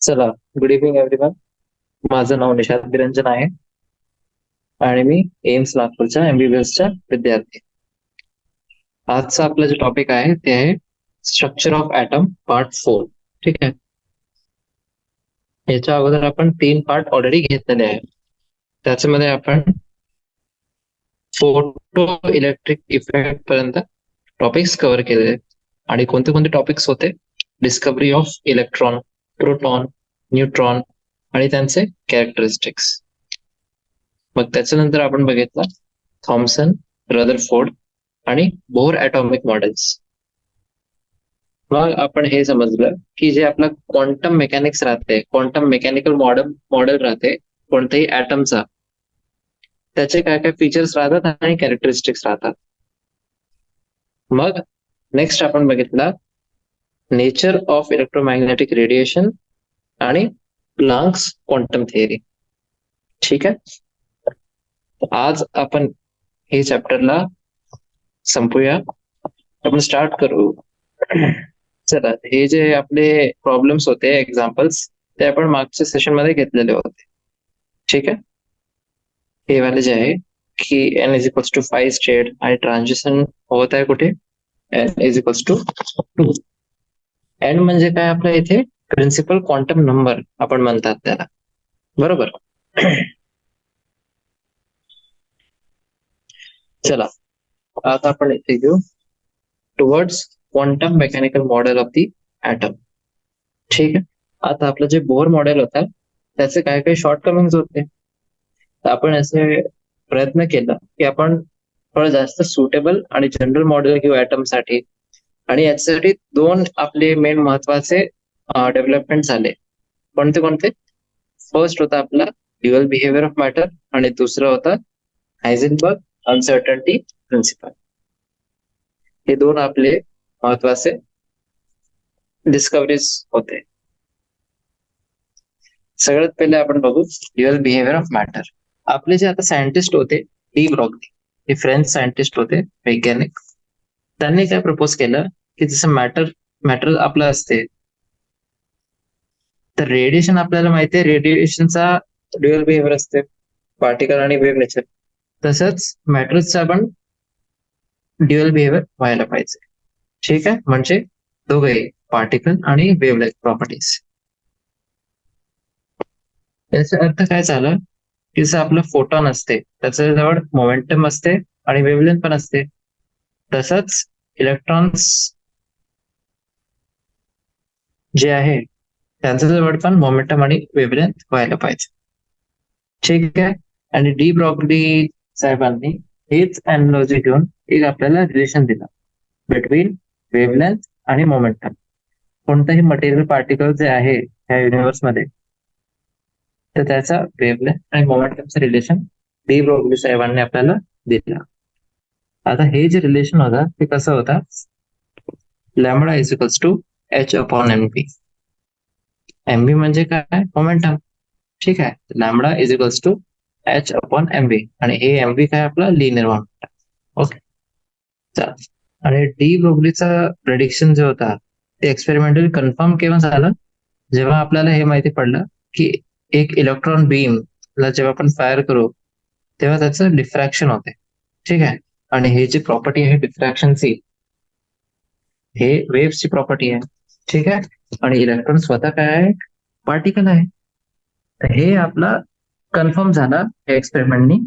चला, good evening everyone. माझं नाव निशांत निरंजन आहे आणि मी एम्स नागपूरच्या एमबीबीएसच्या विद्यार्थी. आजचा आपलं जे टॉपिक आहे ते आहे स्ट्रक्चर ऑफ ॲटम पार्ट 4. ठीक आहे. याच्या अगोदर आपण 3 पार्ट ऑलरेडी घेतलेले आहे. त्याच्यामध्ये आपण फोटो इलेक्ट्रिक इफेक्ट पर्यंत टॉपिक्स कव्हर केलेले. आणि कोणते कोणते टॉपिक्स होते? Discovery of electron, proton, neutron आणि त्यांचे कॅरेक्टरिस्टिक्स. मग त्याच्यानंतर आपण बघितलं थॉमसन, रदरफोर्ड आणि बोर ॲटॉमिक मॉडेल्स. मग आपण हे समजलं की जे आपलं क्वांटम मेकॅनिक्स राहते, क्वांटम मेकॅनिकल मॉडेल राहते कोणत्याही ॲटमचा, त्याचे काय काय फीचर्स राहतात आणि कॅरेक्टरिस्टिक्स राहतात. मग नेक्स्ट आपण बघितला नेचर ऑफ इलेक्ट्रोमॅग्नेटिक रेडिएशन आणि प्लांक्स क्वांटम थिअरी. ठीक आहे. आज आपण हे चॅप्टरला संपूया. आपण स्टार्ट करू. चला, हे जे आपले प्रॉब्लेम्स होते, एक्झाम्पल्स, ते आपण मागच्या सेशन मध्ये घेतलेले होते. ठीक आहे. हे वाले जे आहे की n is equals to 5 state आणि ट्रान्झिशन होत आहे कुठे? n is equals to 2. n म्हणजे काय? आपल्या इथे प्रिन्सिपल क्वांटम नंबर आपण म्हणतात त्याला, बरोबर. चला, आता आपण इथे घेऊ towards quantum mechanical model of the atom. ठीक आहे. आता आपलं जे बोर मॉडेल होता त्याचे काय काही शॉर्टकमिंग्स होते, तर आपण असे प्रयत्न केला की आपण थोडं जास्त सुटेबल आणि जनरल मॉडेल घेऊ ॲटम साठी. आणि याच्यासाठी 2 आपले मेन महत्वाचे डेव्हलपमेंट झाले. कोणते कोणते? फर्स्ट होता आपला ड्युअल बिहेवियर ऑफ मॅटर आणि दुसरं होतं हायझेनबर्ग अनसर्टन्टी प्रिन्सिपल. हे 2 आपले महत्वाचे डिस्कव्हरीज होते. सगळ्यात पहिले आपण बघू ड्युअल बिहेवियर ऑफ मॅटर. आपले जे आता सायंटिस्ट होते डी ब्रॉग्ली, हे फ्रेंच सायंटिस्ट होते, वैज्ञानिक. त्यांनी काय प्रपोज केलं की जसं मॅटर आपलं असते, तर रेडिएशन आपल्याला माहिती आहे, रेडिएशनचा ड्युअल बिहेवियर असते, पार्टिकल आणि वेव्ह नेचर. तसंच मॅटरचा पण ड्युअल बिहेवियर व्हायला पाहिजे. ठीक आहे. म्हणजे दोघेही पार्टिकल आणि वेव्ह लाईक प्रॉपर्टीज. याचा अर्थ काय झालं की जसं आपलं फोटॉन असते त्याच्या जवळ मोमेंटम असते आणि वेव्हलेंथ पण असते, तसंच इलेक्ट्रॉन्स जे आहे त्यांच्या जवळ पण मोमेंटम आणि वेव्हलेंथ व्हायला पाहिजे. ठीक आहे. आणि डी ब्रॉग्ली साहेबांनी हेच अॅनालॉजी घेऊन एक आपल्याला रिलेशन दिला बिटवीन वेव्हलेंथ आणि मोमेंटम. कोणताही मटेरियल पार्टिकल जे आहे ह्या युनिव्हर्समध्ये, तर त्याचा वेव्हलेंथ आणि मोमेंटमचं रिलेशन डी ब्रॉग्ली साहेबांनी आपल्याला दिला. आता हे जे रिलेशन होता ते कसं होता? Lambda is equals to h upon mv. mv म्हणजे काय? मोमेंटम. ठीक आहे. Lambda is equals to h upon mv आणि हे mv काय? आपला लिनियर मोमेंटम. ओके. चला, आणि डी ब्रोग्लीचा प्रेडिक्शन जो होता ते एक्सपेरिमेंटल कन्फर्म केव्हा झालं? जेव्हा आपल्याला हे माहिती पडलं की एक इलेक्ट्रॉन बीम ला जेव्हा आपण फायर करू तेव्हा त्याचं डिफ्रॅक्शन होते. ठीक आहे. आणि हे जी प्रॉपर्टी आहे डिफ्रॅक्शनची, हे वेव्हची प्रॉपर्टी आहे. ठीक आहे. आणि इलेक्ट्रॉन स्वतः काय आहे? पार्टिकल आहे. तर हे आपला कन्फर्म झाला एक्सपेरिमेंटनी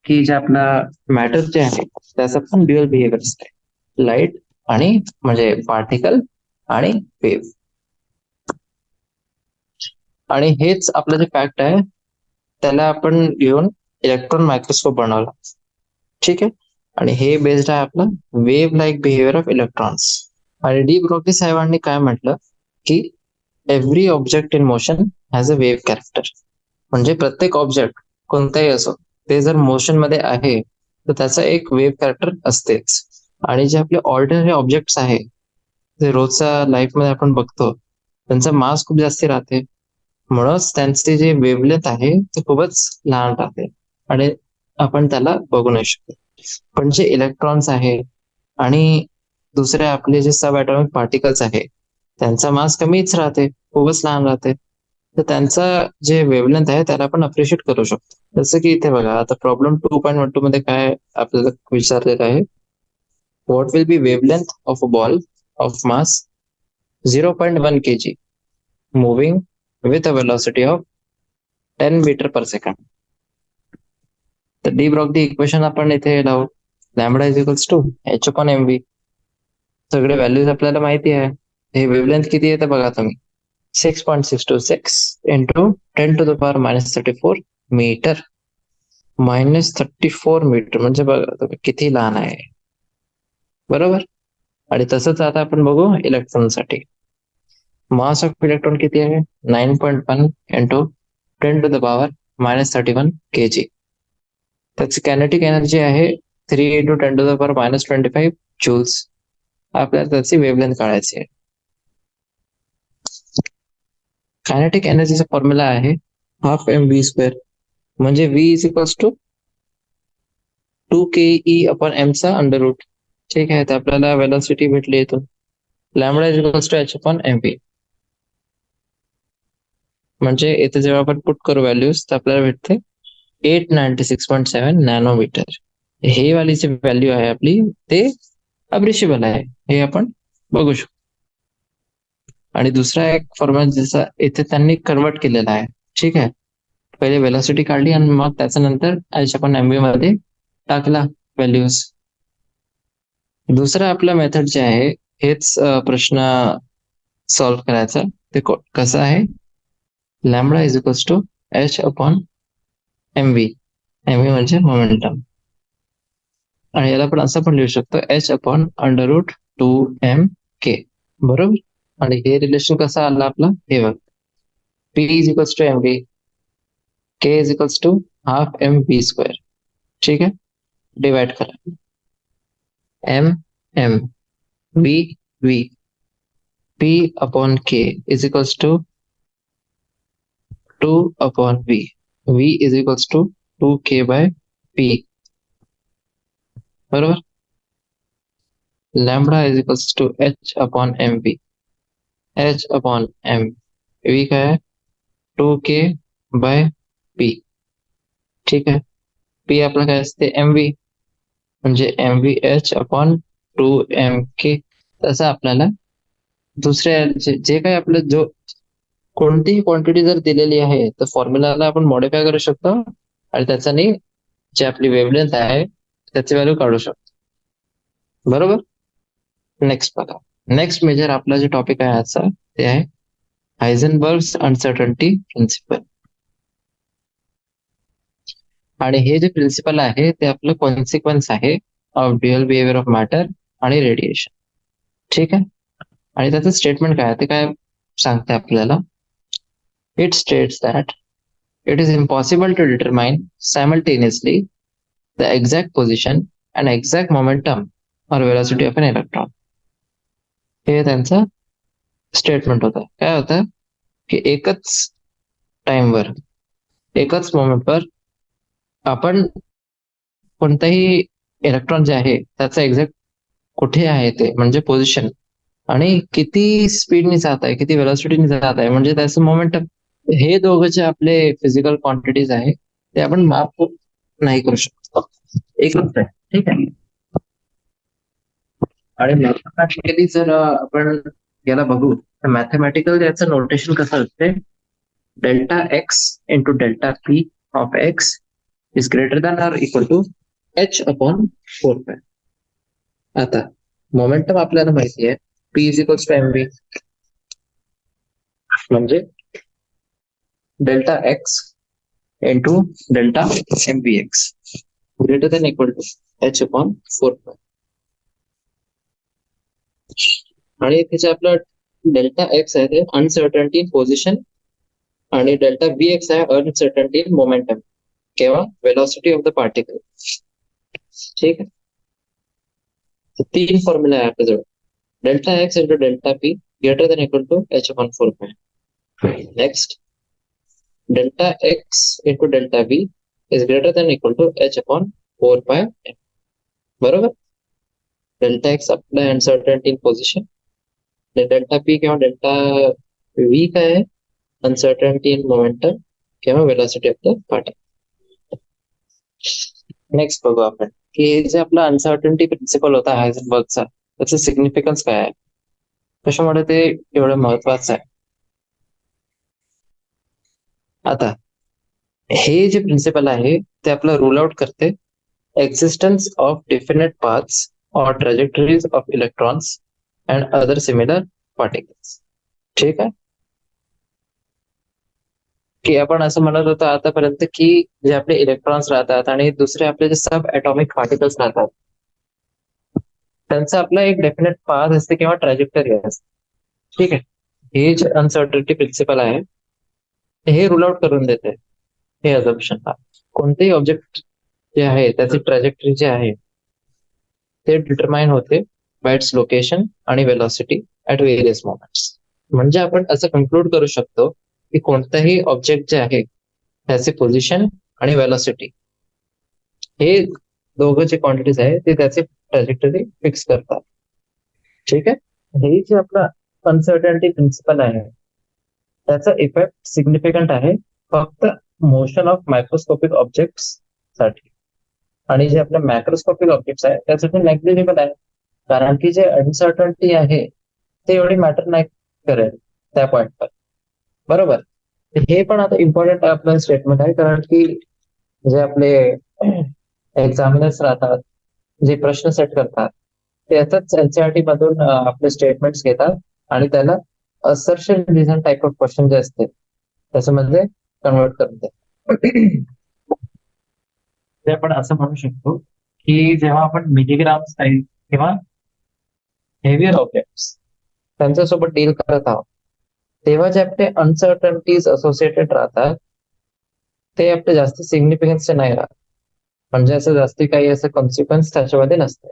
की जे आपला मॅटर जे आहे त्याचा पण ड्युअल बिहेवियर असते, लाईट आणि म्हणजे पार्टिकल आणि वेव्ह. आणि हेच आपलं जे फॅक्ट आहे त्याला आपण घेऊन इलेक्ट्रॉन मायक्रोस्कोप बनवला. ठीक आहे. आणि हे बेस्ड आहे आपलं wave like behaviour of electrons. आणि डी ब्रॉग्ली साहेबांनी काय म्हटलं की every object in motion has a wave character. म्हणजे प्रत्येक ऑब्जेक्ट कोणताही असो, ते जर मोशन मध्ये आहे तर त्याचा एक वेव्ह कॅरेक्टर असतेच. आणि जे आपले ऑर्डिनरी ऑब्जेक्ट्स आहे जे रोजच्या लाईफ मध्ये आपण बघतो, त्यांचा मास खूप जास्त राहते, म्हणूनच त्यांचे जे वेव्हलेंथ आहे ते खूपच लहान राहते आणि आपण त्याला बघू नाही शकतो. पण जे इलेक्ट्रॉन्स आहे आणि दुसरे आपले जे सब ॲटॉमिक पार्टिकल्स आहे त्यांचा मास कमीच राहते, खूपच लहान राहते. तर त्यांचा जे वेवलेंथ आहे त्याला आपण अप्रिशिएट करू शकतो. जसं की इथे बघा, आता प्रॉब्लेम 2.12 मध्ये काय आपल्याला विचारलेलं आहे, what will be wavelength of a ball of mass 0.1 kg moving with a velocity of 10 metre per second. तर डी ब्रॉग्ली इक्वेशन आपण इथे लावू. Lambda is equals to h upon m v. सगळे व्हॅल्यूज आपल्याला माहिती आहे. हे वेवलेंथ किती आहे तर बघा तुम्ही, 6.626 इंटू 10⁻34 मीटर. -34 मीटर म्हणजे बघा तुम्ही किती लहान आहे, बरोबर. आणि तसंच आता आपण बघू इलेक्ट्रॉनसाठी. मास ऑफ इलेक्ट्रॉन किती आहे, 9.1 इंटू 10⁻31 kg. त्याची कायनेटिक एनर्जी आहे 3 इंटू 10⁻25 जूल्स. आपल्याला त्याची वेवलेंथ काढायची आहे. कायनेटिक एनर्जीचा फॉर्म्युला आहे हाफ एम व्ही स्क्वेअर, म्हणजे v is equals to 2ke upon m चा अंडर रूट. ठीक आहे, तर आपल्याला वेलोसिटी भेटली इथून. Lambda is equals to h upon m v. म्हणजे इथे जेव्हा आपण पुट करू व्हॅल्यूज तर आपल्याला भेटते 896.7 नॅनोमीटर. हे वाली जी व्हॅल्यू आहे आपली ते अप्रिशिएबल आहे, हे आपण बघू शकतो. आणि दुसरा एक फॉर्म्युला जसा इथे त्यांनी कन्वर्ट केलेला आहे. ठीक आहे, पहिले वेलोसिटी काढली आणि मग त्याच्यानंतर एच अपॉन एम व्ही मध्ये टाकला व्हॅल्यूज. दुसरं आपलं मेथड जे आहे हेच प्रश्न सॉल्व्ह करायचा. ते कसं आहे, lambda is equals to h upon m v. M v म्हणजे मोमेंटम, आणि याला आपण असं पण लिहू शकतो H upon under route 2mk, बरोबर. आणि हे रिलेशन कसं आलं आपलं हे बघ, p is equals to m v, k is equals to half m v square. ठीक आहे, डिवाइड करा, m m v v, p upon k is equals to 2 upon v. v is equals to 2k by p, बरोबर. Lambda is equals to h upon m v. h upon m v का है 2k by p. ठीक आहे, p आपलं काय असते m v, म्हणजे m v h upon 2mk. तसं आपल्याला दुसऱ्या जे काही आपलं जो कोणतीही क्वांटिटी जर दिलेली आहे तर फॉर्म्युलाला आपण मॉडिफाय करू शकतो आणि त्याच्याने जी आपली वेवलेंथ आहे त्याची व्हॅल्यू काढू शकतो, बरोबर. नेक्स्ट बघा, नेक्स्ट मेजर आपला जो टॉपिक आहे आजचा ते आहे हायझेनबर्ग्स अनसर्टन्टी प्रिन्सिपल. आणि हे जे प्रिन्सिपल आहे ते आपलं कॉन्सिक्वेन्स आहे of dual behaviour of matter आणि रेडिएशन. ठीक आहे, आणि त्याचं स्टेटमेंट काय आहे ते काय सांगते आपल्याला. It states that it is impossible to determine simultaneously the exact position and exact momentum or velocity of an electron. हे त्यांचं स्टेटमेंट होतं. काय होतं की एकच टाइमवर एकच मोमेंटवर आपण कोणताही इलेक्ट्रॉन जे आहे त्याचा एक्झॅक्ट कुठे आहे ते म्हणजे पोझिशन आणि किती स्पीडने जात आहे, किती वेलॉसिटीने जात आहे म्हणजे त्याचं मोमेंटम, हे दोघं जे आपले फिजिकल क्वांटिटीज आहे ते आपण माप नाही करू शकतो, एकच आहे. ठीक आहे, आणि मॅथमॅटिकली जर आपण याला बघू तर मॅथमॅटिकल याचं नोटेशन कसं असते, delta x into delta p of x is greater than or equal to h upon 4 pi. आता मोमेंटम आपल्याला माहिती आहे p is equals to m v, म्हणजे delta x into delta m v x greater than equal to h upon 4 pi. आणि त्याचे आपलं delta x आहे ते अनसर्टन्टी इन पोझिशन आणि डेल्टा व्ही एक्स आहे अनसर्टन्टी इन मोमेंटम किंवा velocity of the particle. ठीक आहे, तीन फॉर्म्युला आहे आपल्याजवळ, delta x into delta p greater than equal to h upon 4 pi. Next, delta x into delta v is greater than equal to h upon 4 pi, बरोबर. Delta x आपला uncertainty in position, delta p किंवा delta v काय आहे uncertainty in momentum किंवा velocity of the particle. Next बघू आपण की हे जे आपला अनसर्टन्टी प्रिन्सिपल होता हायझेनबर्गचा, त्याचं सिग्निफिकन्स काय आहे, कशामुळे ते एवढं महत्वाचं आहे. आता हे जे प्रिन्सिपल आहे ते आपलं रूल आउट करते एक्झिस्टन्स ऑफ डिफिनेट पाथ्स और trajectories of electrons and other similar particles. ठीक आहे, की आपण असं म्हणत होतो आतापर्यंत की जे आपले इलेक्ट्रॉन्स राहतात आणि दुसरे आपले जे सब ॲटॉमिक पार्टिकल्स राहतात त्यांचा आपला एक डेफिनेट पाथ असते किंवा ट्रॅजेक्टरी असते. ठीक आहे, हे जे अनसर्टनिटी प्रिन्सिपल आहे हे रूल आउट करून देते हे अझम्पशन. कोणतेही ऑब्जेक्ट जे आहे त्याची ट्रॅजेक्टरी जे आहे ते डिटरमाइन होते बाय इट्स लोकेशन आणि वेलॉसिटी ऍट व्हेरियस मोमेंट्स. म्हणजे आपण असं कन्क्लूड करू शकतो की कोणताही ऑब्जेक्ट जे आहे त्याचे पोझिशन आणि वेलॉसिटी हे दोघं जे क्वांटिटीज आहे ते त्याचे ट्रॅजेक्टरी फिक्स करतात. ठीक आहे, हे जे आपला अनसर्टनिटी प्रिन्सिपल आहे त्याचा इफेक्ट सिग्निफिकंट आहे फक्त मोशन ऑफ मायक्रोस्कोपिक ऑब्जेक्ट्स साठी, आणि जे आपले मॅक्रोस्कोपिक ऑब्जेक्ट्स आहे त्यासाठी नेग्लिजिबल आहे, कारण की जे अनसर्टनिटी आहे ते एवढी मॅटर नाही करेल त्या पॉइंटवर. बरोबर, हे पण आता इम्पॉर्टंट आपलं स्टेटमेंट आहे, कारण की जे आपले एक्झामिनर्स राहतात जे प्रश्न सेट करतात ते याचाच एनसीईआरटी मधून आपले स्टेटमेंट्स घेतात आणि त्याला assertion reason type of question जे असते त्याच्यामध्ये कन्वर्ट करून देतात. ते आपण असं म्हणू शकतो की जेव्हा आपण मिलीग्राम साईज किंवा हेवियर ऑब्जेक्ट्स त्यांच्यासोबत डील करत आहोत तेव्हा जे आपले अनसर्टनिटीज असोसिएटेड राहतात ते आपले जास्त सिग्निफिकन्सचे नाही राहत, म्हणजे असं जास्ती काही असं कॉन्सिक्वेन्स त्याच्यामध्ये नसते.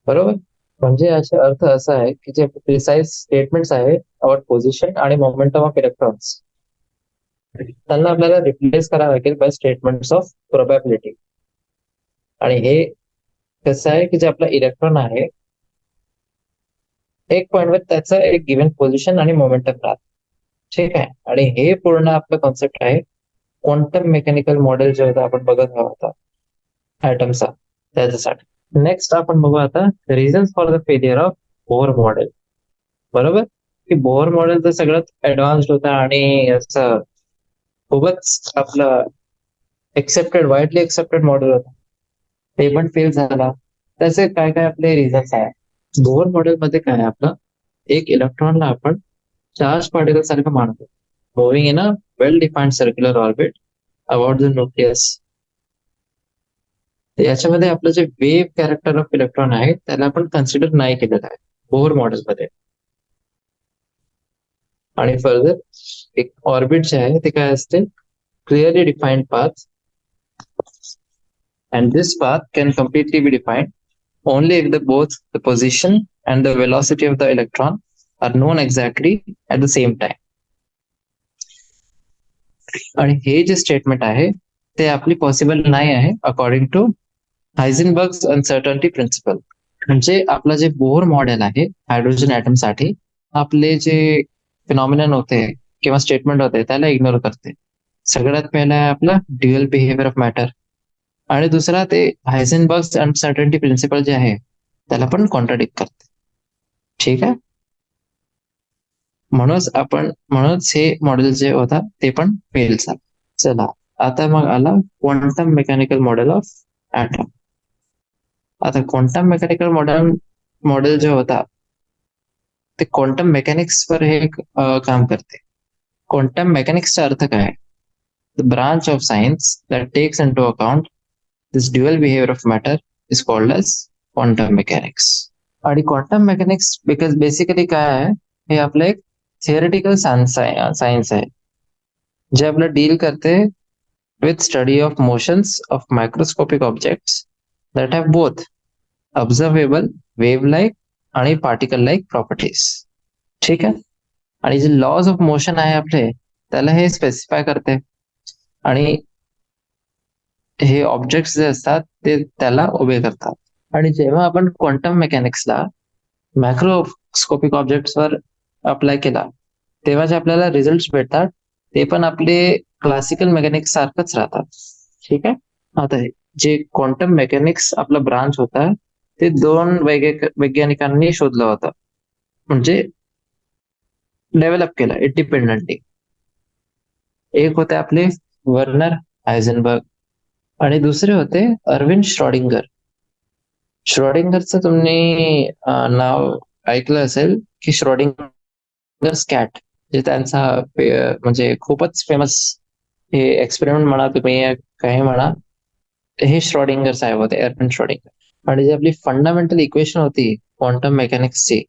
बरोबर, म्हणजे याचा अर्थ असा आहे की जे प्रिसाइज स्टेटमेंट्स आहे अबाउट पोझिशन आणि मोमेंटम ऑफ इलेक्ट्रॉन्स त्यांना आपल्याला रिप्लेस करावं लागेल बाय स्टेटमेंट्स ऑफ प्रोबॅबिलिटी. आणि हे कसं आहे की जे आपला इलेक्ट्रॉन आहे एक पॉइंटवर त्याचं एक गिव्हन पोझिशन आणि मोमेंटम राहत. ठीक आहे, आणि हे पूर्ण आपलं कॉन्सेप्ट आहे क्वांटम मेकॅनिकल मॉडेल जे होतं आपण बघत होता ऍटमचा त्याच्यासाठी. नेक्स्ट आपण बघू आता reasons for the failure of bore model. बरोबर, की बोर मॉडेल तर सगळ्यात ऍडव्हान्स्ड होता आणि असं खूपच आपलं वाईडली एक्सेप्टेड मॉडेल होता, ते पण फेल झाला. त्याचे काय काय आपले रिझन्स आहे. बोर मॉडेल मध्ये काय आपलं एक इलेक्ट्रॉनला आपण चार्ज पार्टिकल सारखं मानतो, moving in a well defined circular orbit about the nucleus. याच्यामध्ये आपलं जे वेव्ह कॅरेक्टर ऑफ इलेक्ट्रॉन आहे त्याला आपण कन्सिडर नाही केलेलं आहे बोर मॉडेल मध्ये. आणि फर्दर एक ऑर्बिट जे आहे ते काय असते clearly defined path, and this path can completely be defined only if both the position and the velocity of the electron are known exactly at the same time. आणि हे जे स्टेटमेंट आहे ते आपली पॉसिबल नाही आहे अकॉर्डिंग टू हायझेनबर्ग्स अनसर्टनिटी प्रिन्सिपल. म्हणजे आपलं जे बोर मॉडेल आहे हायड्रोजन ऍटम साठी आपले जे फिनॉमिनन होते किंवा स्टेटमेंट होते त्याला इग्नोर करते. सगळ्यात पहिला आहे आपला ड्युअल बिहेवियर ऑफ मॅटर, आणि दुसरा ते हायझेनबर्ग्स अनसर्टनिटी प्रिन्सिपल जे आहे त्याला पण कॉन्ट्राडिक्ट करते. ठीक आहे, म्हणूनच हे मॉडेल जे होता ते पण फेल झालं. चला आता मग आला quantum mechanical model of atom. आता क्वांटम मेकॅनिकल मॉडेल जे होता ते क्वांटम मेकॅनिक्स वर हे काम करते. क्वांटम मेकॅनिक्सचा अर्थ काय, the branch of science that takes into account this dual behavior of matter is called as quantum mechanics. आणि क्वांटम मेकॅनिक्स बिकॉज बेसिकली काय आहे, हे आपलं एक थिअरिटिकल सायन्स आहे जे आपलं डील करते with study of motions of microscopic objects that have both observable wave like आणि पार्टिकल लाईक प्रॉपर्टीज. ठीक आहे, आणि जे लॉज ऑफ मोशन आहे आपले त्याला हे स्पेसिफाय करते, आणि हे ऑब्जेक्ट्स जे असतात ते त्याला उभे करतात. आणि जेव्हा आपण क्वांटम मेकॅनिक्सला मॅक्रोस्कोपिक ऑब्जेक्ट्स वर अप्लाय केला तेव्हा जे आपल्याला रिझल्ट भेटतात ते पण आपले क्लासिकल मेकॅनिक्स सारखंच राहतात. ठीक आहे. आता जे क्वांटम मेकॅनिक्स आपला ब्रांच होता ते दोन वैज्ञानिकांनी शोधलं होतं, म्हणजे डेव्हलप केलं इंडिपेंडेंटली. एक होते आपले वर्नर हायझेनबर्ग आणि दुसरे होते अरविंद श्रॉडिंगर. श्रॉडिंगरचं तुम्ही नाव ऐकलं असेल की श्रॉडिंगर्स कॅट, जे त्यांचा म्हणजे खूपच फेमस हे एक्सपेरिमेंट म्हणा तुम्ही या काही म्हणा, हे श्रॉडिंगर साहेब होते, अरविंद श्रॉडिंगर. आणि जी आपली फंडामेंटल इक्वेशन होती क्वांटम मेकॅनिक्सची,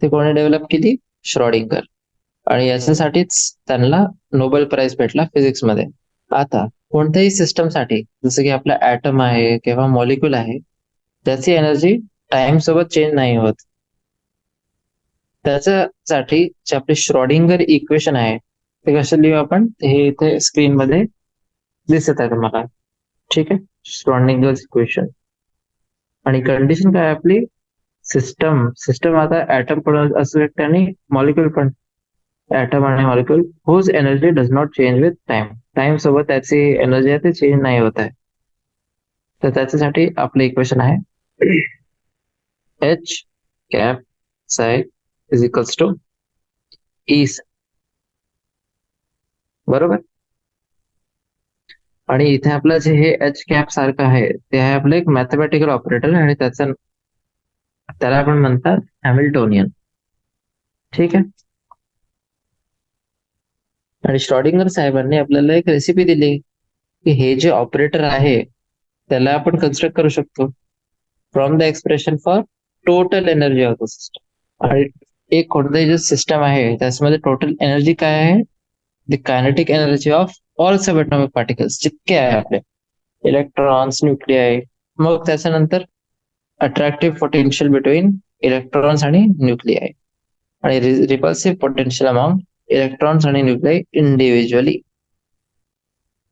ती कोणी डेव्हलप केली? श्रॉडिंगर. आणि याच्यासाठीच त्यांना नोबेल प्राइज भेटला फिजिक्स मध्ये. आता कोणत्याही सिस्टमसाठी, जसं की आपला ऍटम आहे किंवा मॉलिक्युल आहे, त्याची एनर्जी टाइम सोबत चेंज नाही होत. त्याच्यासाठी जे आपले श्रॉडिंगर इक्वेशन आहे ते कसं लिहू आपण, हे इथे स्क्रीन मध्ये दिसत आहे तुम्हाला. ठीक आहे. Schrödinger equation. आणि कंडिशन काय आहे आपली? सिस्टम सिस्टम आता ऍटम पण असू शकते आणि मॉलिक्युल पण. ऍटम आणि molecule whose energy does not change with time. Time सोबत त्याची एनर्जी आहे ते चेंज नाही होत आहे. तर त्याच्यासाठी आपलं इक्वेशन आहे एच कॅप साय इज इक्वल्स टू ई. बरोबर. आणि इथे आपलं जे हे एच कॅप सारखं आहे ते आहे आपलं एक मॅथमॅटिकल ऑपरेटर आणि त्याला आपण म्हणतात हॅमिल्टोनियन. ठीक आहे. आणि श्रॉडिंगर साहेबांनी आपल्याला एक रेसिपी दिली की हे जे ऑपरेटर आहे त्याला आपण कन्स्ट्रक्ट करू शकतो from the expression for total energy of the system. आणि एक कोणताही जे सिस्टम आहे त्याच्यामध्ये टोटल एनर्जी काय आहे? The kinetic energy of all subatomic particles, जितके आहे आपले इलेक्ट्रॉन्स, न्यूक्लिआय. मग त्याच्यानंतर अट्रॅक्टिव्ह पोटेन्शियल बिटवीन इलेक्ट्रॉन्स आणि न्यूक्लिआय, आणि रिपल्सिव्ह पोटेन्शियल अमॉंग इलेक्ट्रॉन्स आणि न्यूक्लिआय इंडिव्हिज्युअली.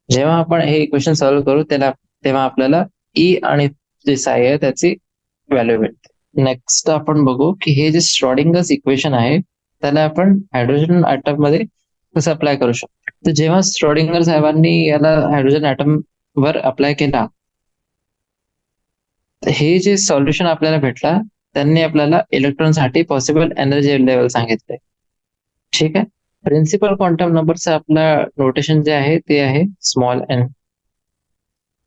जेव्हा आपण हे इक्वेशन सॉल्व्ह करू तेव्हा आपल्याला ई आणि जे साय आहे त्याची व्हॅल्यू भेटते. नेक्स्ट आपण बघू की हे जे श्रॉडिंगर्स इक्वेशन आहे त्याला आपण हायड्रोजन ऍटम मध्ये कसं अप्लाय करू शकतो. तर जेव्हा श्रॉडिंगर साहेबांनी याला हायड्रोजन ऍटम वर अप्लाय केला, हे जे सॉल्युशन आपल्याला भेटला त्यांनी आपल्याला इलेक्ट्रॉनसाठी पॉसिबल एनर्जी लेवल सांगितले. ठीक आहे. प्रिन्सिपल क्वांटम नंबरचं आपलं नोटेशन जे आहे ते आहे स्मॉल एन.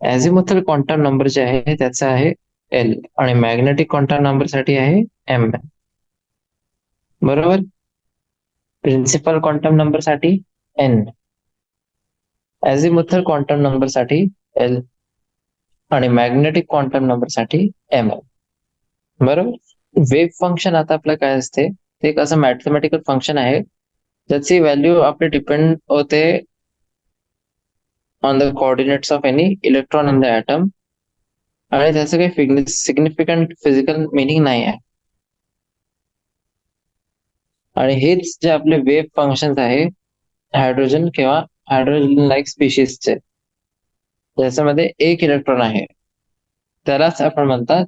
ॲझिमुथल क्वांटम नंबर जे आहे त्याचा आहे एल, आणि मॅग्नेटिक क्वांटम नंबर साठी आहे एम. बरोबर. प्रिन्सिपल क्वांटम नंबर साठी एन, ॲझिमुथल क्वांटम नंबर साठी एल, आणि मॅग्नेटिक क्वांटम नंबर साठी एम. बरोबर. वेव्ह फंक्शन आता आपलं काय असते, ते एक असं मॅथमॅटिकल फंक्शन आहे ज्याची व्हॅल्यू आपली डिपेंड होते on the coordinates of any electron in the atom, आणि त्याचं काही सिग्निफिकंट फिजिकल मिनिंग नाही आहे. आणि हेच जे आपले वेव्ह फंक्शन आहे हायड्रोजन किंवा हायड्रोजन लाईक स्पीशीजचे, ज्याच्यामध्ये एक इलेक्ट्रॉन आहे, त्यालाच आपण म्हणतात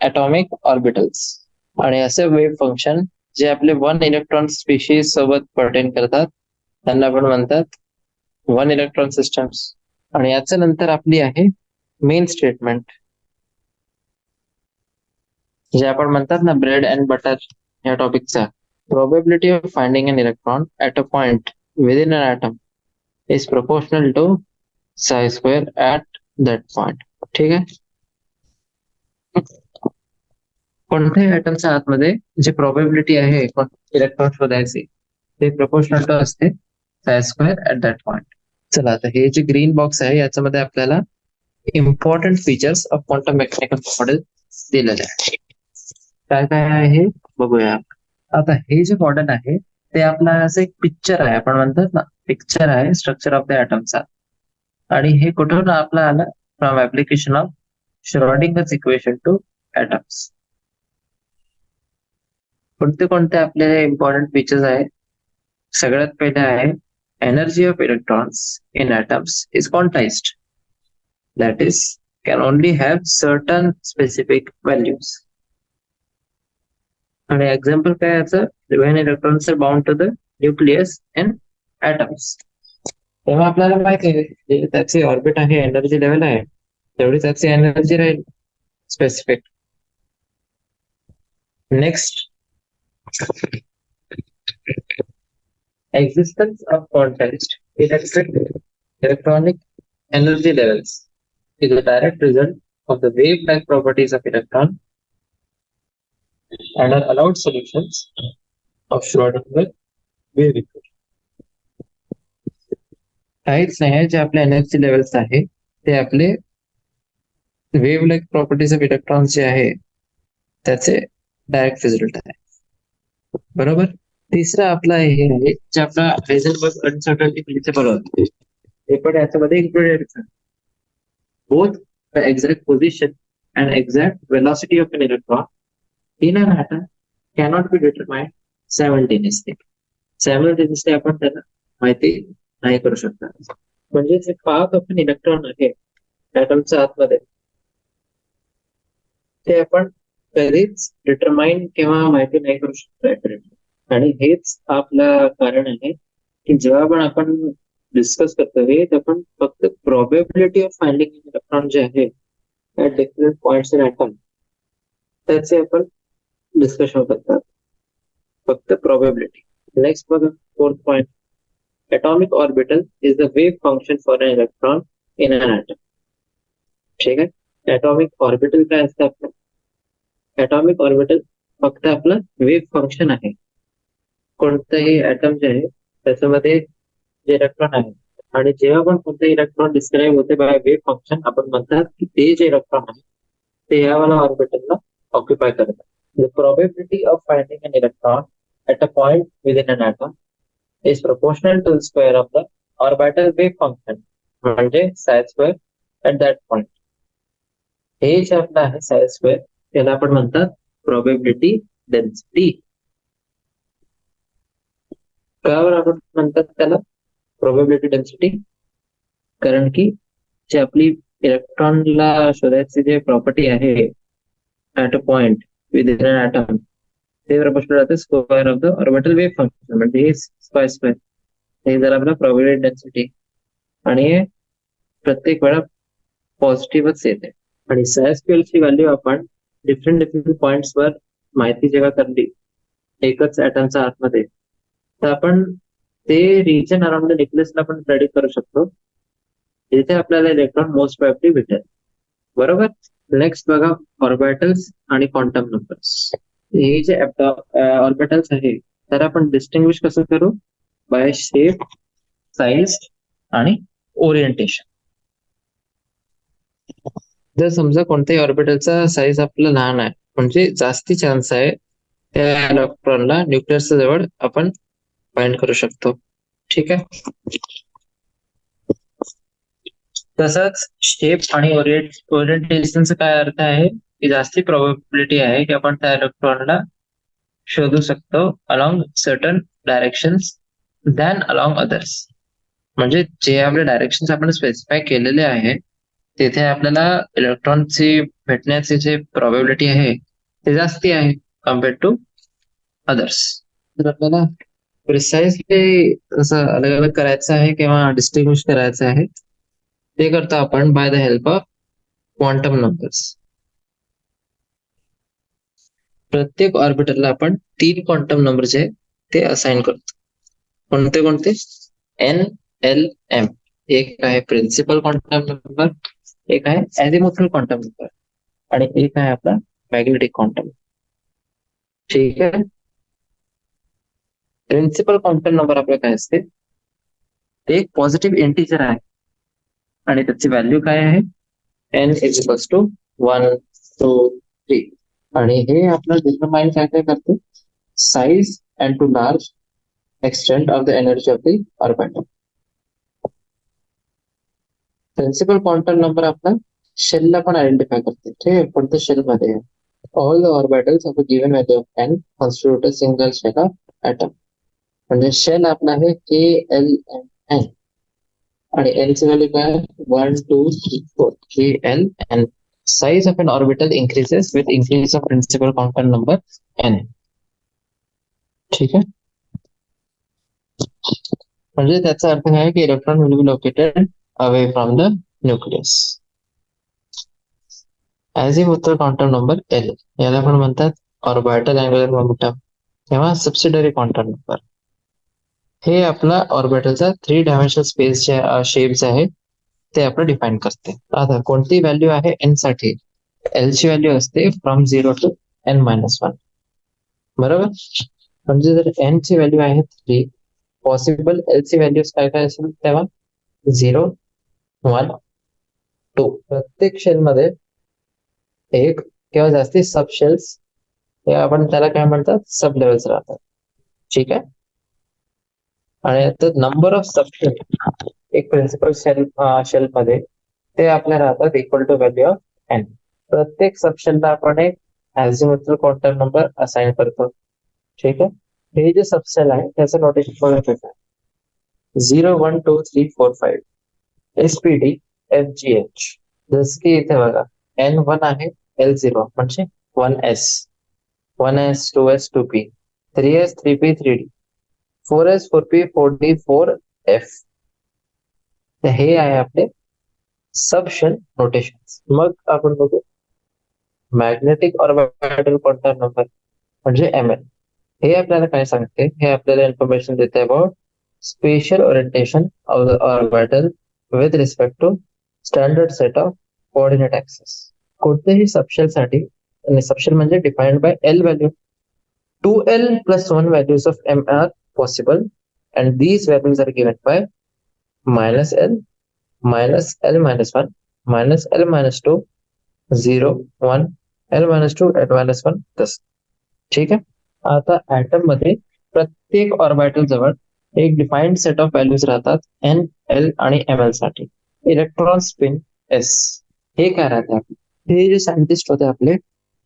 ॲटॉमिक ऑर्बिटल्स. आणि असे वेव्ह फंक्शन जे आपले वन इलेक्ट्रॉन स्पीशीज सोबत पर्टेन करतात त्यांना आपण म्हणतात वन इलेक्ट्रॉन सिस्टम्स. आणि याच्या नंतर आपली आहे मेन स्टेटमेंट, जे आपण म्हणतात ना ब्रेड अँड बटर या टॉपिकचा. Probability of finding an electron at a point within an atom is proportional to psi square at that point. ठीक आहे. कोणत्याही ऍटमच्या आतमध्ये जी प्रोबॅबिलिटी आहे इलेक्ट्रॉन शोधायची ते प्रोपोर्शनल टू असते साय स्क्वेअर ऍट दॅट पॉइंट. चला, आता हे जे ग्रीन बॉक्स आहे याच्यामध्ये आपल्याला important features of quantum mechanical model दिलेले आहे. काय काय आहे हे बघूया. आता हे जे मॉडेल आहे ते आपला असं एक पिक्चर आहे, आपण म्हणतात ना पिक्चर आहे स्ट्रक्चर ऑफ द ॲटमचा. आणि हे कुठून आपलं आलं? From application of Schrodinger's equation to atoms. कोणते कोणते आपले इम्पॉर्टंट फीचर्स आहे? सगळ्यात पहिले आहे energy of electrons in atoms is quantized, that is can only have certain specific values. आणि एक्झाम्पल काय याचं? when electrons are bound to the nucleus and atoms. तेव्हा आपल्याला माहिती आहे जे त्याचे ऑर्बिट आहे, एनर्जी लेवल आहे, तेवढी त्याची एनर्जी राहील specific. Next, existence of quantized electronic energy levels is a direct result of the wave-like properties of electron and are allowed solutions of Schrodinger wave equation. काहीच नाही आहे, जे आपले एनर्जी लेवल्स आहे ते आपले wave like properties of electrons जे आहे त्याचे डायरेक्ट रिझल्ट आहे. बरोबर. तिसरा आपला हे आहे जे आपला हायझेनबर्ग अनसर्टन्टी प्रिन्सिपल होता, हे पण याच्यामध्ये इन्क्लुडेड आहे. Both the exact position and exact velocity of an electron in an atom cannot be determined simultaneously. Simultaneously आपण त्यांना माहिती नाही करू शकता. म्हणजे जे पाथ ऑफ एन इलेक्ट्रॉन आहे ऍटमच्या आतमध्ये ते आपण कधीच डिटरमाइन किंवा माहिती नाही करू शकतो. आणि हेच आपलं कारण आहे की जेव्हा आपण डिस्कस करतो हे आपण फक्त प्रोबॅबिलिटी ऑफ फाइंडिंग इलेक्ट्रॉन जे आहे at different points in atom त्याचे आपण डिस्कशन करतात, फक्त प्रोबॅबिलिटी. नेक्स्ट बघा, fourth point, atomic orbital is the wave function for an electron in an atom. ठीक आहे. atomic orbital काय असतं आपलं? atomic orbital फक्त आपलं वेव्ह फंक्शन आहे. कोणतंही ऍटम जे आहे त्याच्यामध्ये जे इलेक्ट्रॉन आहे आणि जेव्हा पण कोणते इलेक्ट्रॉन डिस्क्राईब होते बाय वेव्ह फंक्शन आपण म्हणतात की ते जे इलेक्ट्रॉन आहे ते यावाला ऑर्बिटलला ऑक्युपाय करतात. The probability of finding an electron at a point within an atom is proportional to the square of the orbital wave function म्हणजे psi square at that point. हे जे आपलं आहे psi square त्याला आपण म्हणतात probability density. का बरं आपण म्हणतात त्याला probability density? कारण की जे आपली इलेक्ट्रॉनला शोधायची जे प्रॉपर्टी आहे at a point within an atom ते प्रपोर्शनल राहते square of the orbital wave function म्हणजे हे psi square. हे जर आपला probability density आणि हे प्रत्येक वेळा पॉझिटिव्हच येते. आणि psi square ची व्हॅल्यू आपण डिफरंट पॉइंट्स वर माहिती जेव्हा करली एकच ऍटमच्या आतमध्ये तर आपण ते रिजन अराउंड द न्यूक्लियसला आपण प्रेडिक्ट करू शकतो जिथे आपल्याला इलेक्ट्रॉन मोस्ट प्रोबॅबली भेटेल. बरोबर. नेक्स्ट बघा, ऑर्बिटल्स आणि क्वांटम नंबर्स. हे जे ऑर्बिटल्स आहे तर आपण डिस्टिंग्विश कसं करू? बाय शेप, साइज आणि ओरिएंटेशन. जर समजा कोणत्याही ऑर्बिटलचा साईज आपला लहान आहे म्हणजे जास्ती चान्स आहे त्या इलेक्ट्रॉनला न्यूक्लियसच्या जवळ आपण फाइंड करू शकतो. ठीक आहे. तसंच शेप आणि ओरिएंटेशनचा काय अर्थ आहे की जास्ती प्रोबॅबिलिटी आहे की आपण त्या इलेक्ट्रॉनला शोधू शकतो along certain directions than along others. म्हणजे जे आपले डायरेक्शन आपण स्पेसिफाय केलेले आहे तिथे आपल्याला इलेक्ट्रॉनची भेटण्याची जे प्रोबॅबिलिटी आहे ते जास्ती आहे कम्पेअर्ड टू अदर्स. तर आपल्याला प्रिसाइजली असं अलग अलग करायचं आहे किंवा डिस्टिंग्विश करायचं आहे ते करतो आपण by the help of quantum numbers. प्रत्येक ऑर्बिटलला आपण 3 क्वांटम नंबर जे ते असाइन करतो. कोणते कोणते? NLM. एक आहे प्रिन्सिपल क्वांटम नंबर, एक आहे अझिमुथल क्वांटम नंबर आणि एक आहे आपला मॅग्नेटिक क्वांटम. ठीक आहे. प्रिन्सिपल क्वांटम नंबर आपलं काय असते? ते एक पॉझिटिव्ह इंटिजर आहे आणि त्याची व्हॅल्यू काय आहे? n is equals to 1, 2, 3. आणि हे आपलं डिटरमाइन काय काय करते? Size and to large extent of the energy of the orbital. Principal quantum number आपला शेलला पण आयडेंटिफाय करते. ठीक आहे. कोणत्या शेल मध्ये? All the orbitals of a given value of n constitute a single shell of atom. म्हणजे shell आपला आहे KLMN आणि n ची व्हॅल्यू काय? 1, 2, 3, 4. KLN. Size of an orbital increases with increase of principal quantum number n. ठीक है. म्हणजे त्याचा अर्थ काय आहे की electron will be located away from the nucleus. Azimuthal quantum number l, याला पण म्हणतात ऑर्बिटल अँग्युलर मोमेंटम किंवा सबसिडरी क्वांटम नंबर. हे आपला ऑर्बिटलचा 3 डायमेन्शनल स्पेस शेप जे आहे ते आपलं डिफाईन करते. आता कोणती व्हॅल्यू आहे एन साठी, एल ची व्हॅल्यू असते फ्रॉम 0 टू n-1. बरोबर. म्हणजे जर एन ची व्हॅल्यू आहे 3, पॉसिबल एल ची व्हॅल्यू काय काय असेल तेव्हा 0, 1, 2. प्रत्येक शेल मध्ये एक किंवा जास्ती सब शेल्स, हे आपण त्याला काय म्हणतात, सब लेवल्स राहतात. ठीक आहे. आणि आता नंबर ऑफ सबशेल एक प्रिन्सिपल शेल मध्ये ते आपल्या राहतात equal to value of n. प्रत्येक सबशेलला आपण एक अझिमुथल क्वांटम नंबर असाइन करतो. ठीक आहे. हे जे सबसेल आहे त्याचं नोटेशन बघा आहे 0, 1, 2, 3, 4, 5 SPD FGH. जसं की इथे बघा N1 आहे, L0 म्हणजे 1S, 1S, 2S, 2P, 3S, 3P, 3D, 4S, 4P, 4D, 4F. तर हे आहे आपले सबशेल नोटेशन. मग आपण बघू मॅग्नेटिक ऑर्बिटल क्वांटम नंबर म्हणजे ML. हे आपल्याला काय सांगते, हे आपल्याला इन्फॉर्मेशन देते about spatial orientation of the orbital with respect to standard set of coordinate axis. कोणत्याही सबशेलसाठी, आणि सबशेल म्हणजे defined by l value, 2L plus 1 values of M are possible, and these values are given by -L, -L minus 1, -L minus 2, 0, 1, L minus 2, L minus 1 तस. ठीक आहे. आता atom मध्ये प्रत्येक ऑर्बिटल जवळ एक डिफाइंड सेट ऑफ व्हॅल्यूज राहतात N, L आणि एम एल साठी. इलेक्ट्रॉन स्पिन एस हे काय राहते, हे जे सायंटिस्ट होते आपले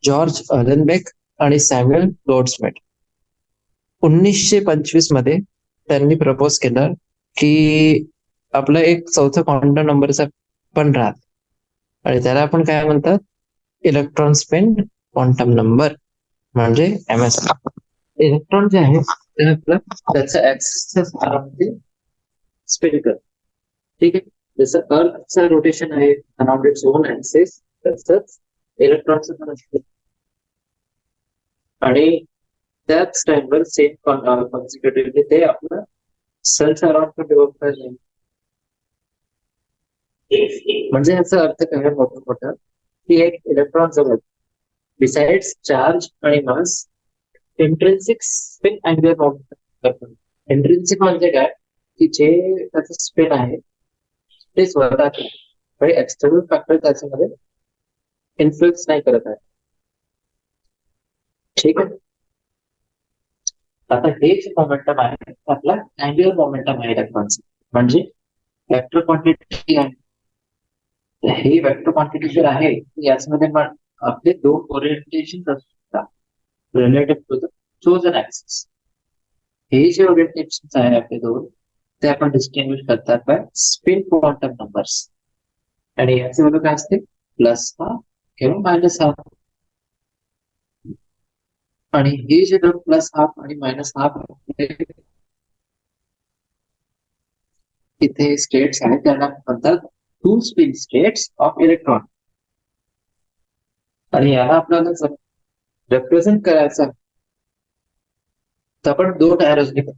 जॉर्ज अलेनबेक आणि सॅम्युएल गोल्डस्मिथ, 1925 मध्ये त्यांनी प्रपोज केलं की आपलं एक चौथा क्वांटम नंबरचा पण राहत आणि त्याला आपण काय म्हणतात, इलेक्ट्रॉन स्पिन क्वांटम नंबर म्हणजे MS. इलेक्ट्रॉन जे आहे ते आपलं त्याचा ऍक्सिस स्पिन कर. ठीक आहे. जसं अर्थचा रोटेशन आहे अराउंड इट्स ओन ऍक्सिस, तसंच इलेक्ट्रॉनचं पण असते. आणि त्याच टाइमवर सेम कॉन्सिक्युटिव्हली ते आपलं सनच्या अराउंड पण डेव्हलप करायला. म्हणजे याचा अर्थ काय मोठा की एक इलेक्ट्रॉन जवळ बिसाइड्स चार्ज आणि मास इंट्रिन्सिक स्पिन अँग्युलर मोमेंटम करतो. इंट्रिन्सिक म्हणजे काय की जे त्याचं स्पिन आहे ते स्वतः म्हणजे एक्सटर्नल फॅक्टर त्याच्यामध्ये इन्फ्लुएन्स नाही करत आहे. ठीक आहे. आता हे जे मोमेंटम आहे आपला अँग्युलर मोमेंटम आहे इलेक्ट्रॉनचं, म्हणजे वेक्टर क्वांटिटी आहे. हे वेक्टर क्वांटिटी जर आहे याच्यामध्ये आपले 2 ओरिएंटेशन असतात relative to the chosen axis. हे जे ओरिएंटेशन आहे आपले 2 ते आपण डिस्टिंग्विश करतात बाय स्पिन क्वांटम नंबर्स. आणि याचे व्हॅल्यू काय असते, +1 किंवा -1. आणि हे जे +1 आणि -1 इथे स्टेट्स आहेत त्यांना म्हणतात 2 स्पिन स्टेट्स ऑफ इलेक्ट्रॉन. आणि याला आपल्याला जर रिप्रेझेंट करायचं तर आपण 2 एरोज घेतो.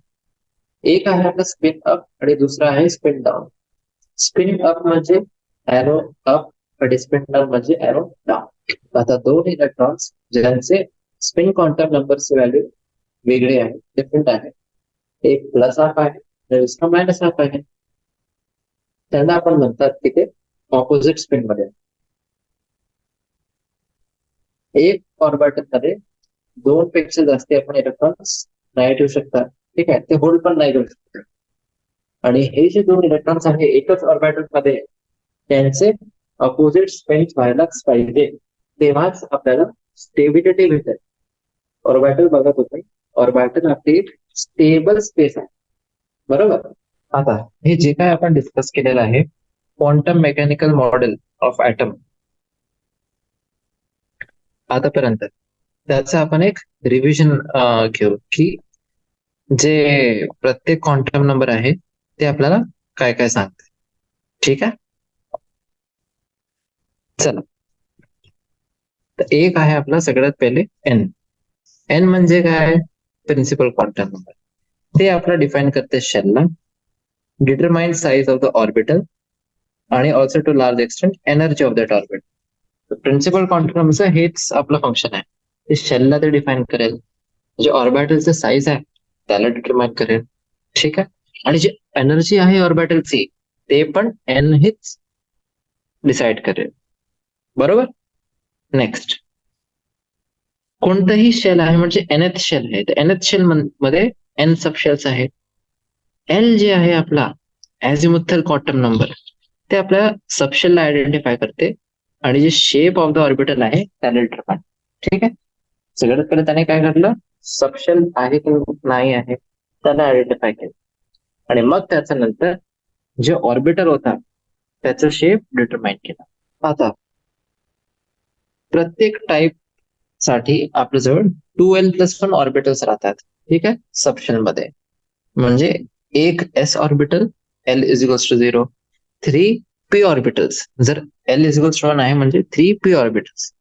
एक आहे आपला स्पिन अप आणि दुसरा आहे स्पिन डाऊन. स्पिन अप म्हणजे एरो अप आणि स्पिन डाऊन म्हणजे एरो डाऊन. आता 2 इलेक्ट्रॉन्स ज्यांचे स्पिन क्वांटम नंबरचे व्हॅल्यू वेगळे आहे, डिफरंट आहे, एक +1 आहे आणि दुसरा -1 आहे, त्यांना आपण म्हणतात की ते ऑपोजिट स्पिन मध्ये. एक ऑर्बिटल मध्ये 2 पेक्षा जास्त आपण इलेक्ट्रॉन्स नाही ठेवू शकतात. ठीक आहे. ते होल्ड पण नाही करू शकतात. आणि हे जे 2 इलेक्ट्रॉन्स आहे एकच ऑर्बिटल मध्ये त्यांचे अपोजिट स्पिन व्हायलाच पाहिजे, तेव्हाच आपल्याला स्टेबिलिटी भेटेल. ऑर्बिटल बघत होते, ऑर्बिटल आपली स्टेबल स्पेस आहे. बरोबर. आता हे जे काय आपण डिस्कस केलेलं आहे quantum mechanical model of atom आतापर्यंत, त्याचं आपण एक रिव्हिजन घेऊ की जे प्रत्येक क्वांटम नंबर आहे ते आपल्याला काय काय सांगते. ठीक आहे, चला. तर एक आहे आपला सगळ्यात पहिले एन. एन म्हणजे काय? Principal quantum number. ते आपला डिफाईन करते शेलला. Determine size of the orbital आणि also to large extent energy of that orbital. Principal quantum नंबरचं हेच आपलं फंक्शन आहे. ते शेलला ते डिफाईन करेल, जे ऑर्बिटलचं साईज आहे त्याला डिटरमाइन करेल. ठीक आहे, आणि जे एनर्जी आहे ऑर्बिटलची ते पण एन हेच डिसाइड करेल. बरोबर. नेक्स्ट, कोणतंही शेल आहे म्हणजे एनएथ शेल आहे, तर एनएथ शेल मध्ये एन सब शेल्स आहेत. एल जे आहे आपला ॲझिमुथल क्वांटम नंबर, ते आपल्या सबशेलला आयडेंटिफाय करते आणि जे शेप ऑफ द ऑर्बिटल आहे त्याला डिटरमाइन. ठीक आहे, सगळ्यात पहिले त्याने काय करलं, सबशेल आहे की नाही आहे त्याला आयडेंटिफाय केलं, आणि मग त्याच्या नंतर जे ऑर्बिटर होता त्याचा शेप डिटरमाइन केला. आता प्रत्येक टाईप साठी आपल्याजवळ 2l+1 ऑर्बिटल्स राहतात. ठीक आहे, सबशेल मध्ये. म्हणजे एक s orbital l is equals to 0, 3 p orbitals, जर एल इज इक्वल्स टू 1 आहे म्हणजे 3 पी ऑर्बिटल्स,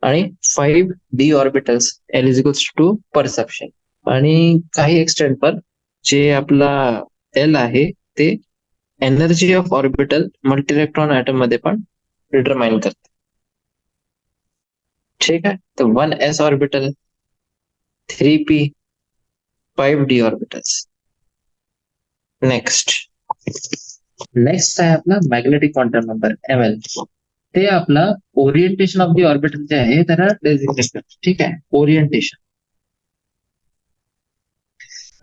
आणि 5 d orbitals l is equals to per subshell. आणि काही एक्सटेंट पर जे आपला एल आहे ते energy of orbital multi electron atom मध्ये पण डिटरमाइन करते. ठीक आहे, तर 1s orbital, 3p, 5d orbitals. Next आहे आपला मॅग्नेटिक क्वांटम नंबर ml. ते आपला ओरिएंटेशन ऑफ द ऑर्बिटल जे आहे त्याला डेझिग्नेट करते. ठीक आहे, ओरिएंटेशन.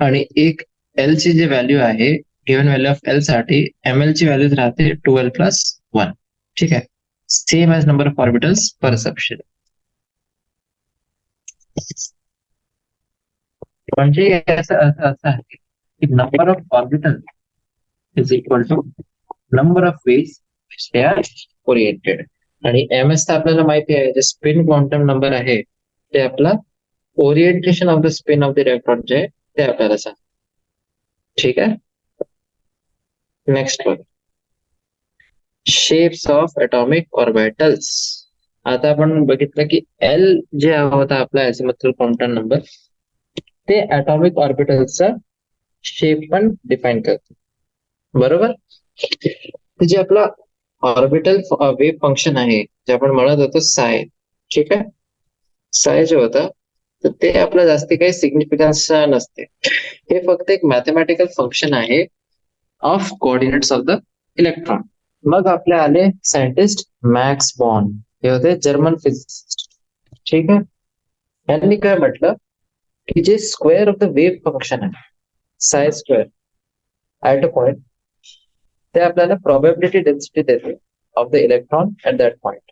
आणि एक एल ची जी व्हॅल्यू आहे, गिव्हन व्हॅल्यू ऑफ एल साठी ml ची व्हॅल्यू राहते 2l+1. ठीक आहे, same as number of orbitals per subshell. म्हणजे असं असं आहे की number of orbital is equal to number of ways they are oriented. आणि एमएस तर आपल्याला माहिती आहे, जे स्पिन क्वांटम नंबर आहे ते आपला orientation of the spin off the electron जे आहे ते आपल्याला सांग. ठीक आहे, next one, shapes of atomic orbitals. आता आपण बघितलं की एल जे होता आपला ॲझिमुथल क्वांटम नंबर, ते ॲटॉमिक ऑर्बिटल्सचा शेप पण डिफाईन करतो. बरोबर. जे आपला ऑर्बिटल वेव्ह फंक्शन आहे जे आपण म्हणत होतो साय. ठीक आहे, साय जे होतं तर ते आपलं जास्ती काही सिग्निफिकन्स नसते. हे फक्त एक मॅथमॅटिकल फंक्शन आहे of coordinates of the electron. मग आपले आले सायंटिस्ट मॅक्स बॉर्न, हे होते जर्मन फिजिसिस्ट. ठीक आहे, यांनी काय म्हटलं की जे square of the wave function आहे psi square at a point, ते आपल्याला प्रोबॅबिलिटी डेन्सिटी देते of the electron at that point.